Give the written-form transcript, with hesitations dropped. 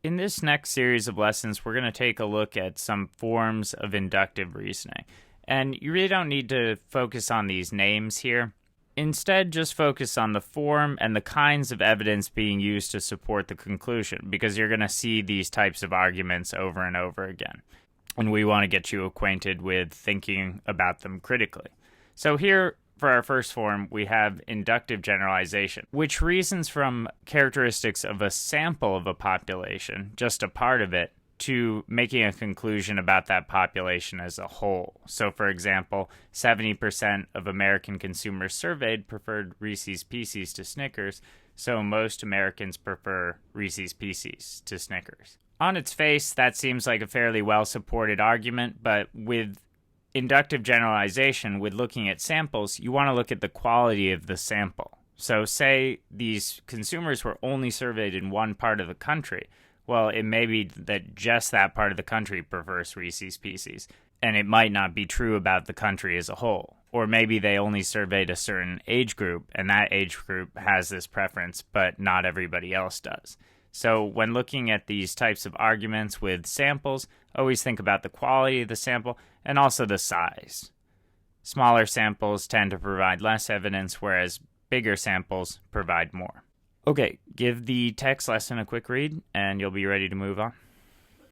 In this next series of lessons, we're going to take a look at some forms of inductive reasoning. And you really don't need to focus on these names here. Instead, just focus on the form and the kinds of evidence being used to support the conclusion, because you're going to see these types of arguments over and over again. And we want to get you acquainted with thinking about them critically. So here, for our first form, we have inductive generalization, which reasons from characteristics of a sample of a population, just a part of it, to making a conclusion about that population as a whole. So, for example, 70% of American consumers surveyed preferred Reese's Pieces to Snickers, so most Americans prefer Reese's Pieces to Snickers. On its face, that seems like a fairly well-supported argument, but with inductive generalization, with looking at samples, you want to look at the quality of the sample. So say these consumers were only surveyed in one part of the country. Well, it may be that just that part of the country prefers Reese's Pieces, and it might not be true about the country as a whole. Or maybe they only surveyed a certain age group, and that age group has this preference, but not everybody else does. So when looking at these types of arguments with samples, always think about the quality of the sample and also the size. Smaller samples tend to provide less evidence, whereas bigger samples provide more. Okay, give the text lesson a quick read, and you'll be ready to move on.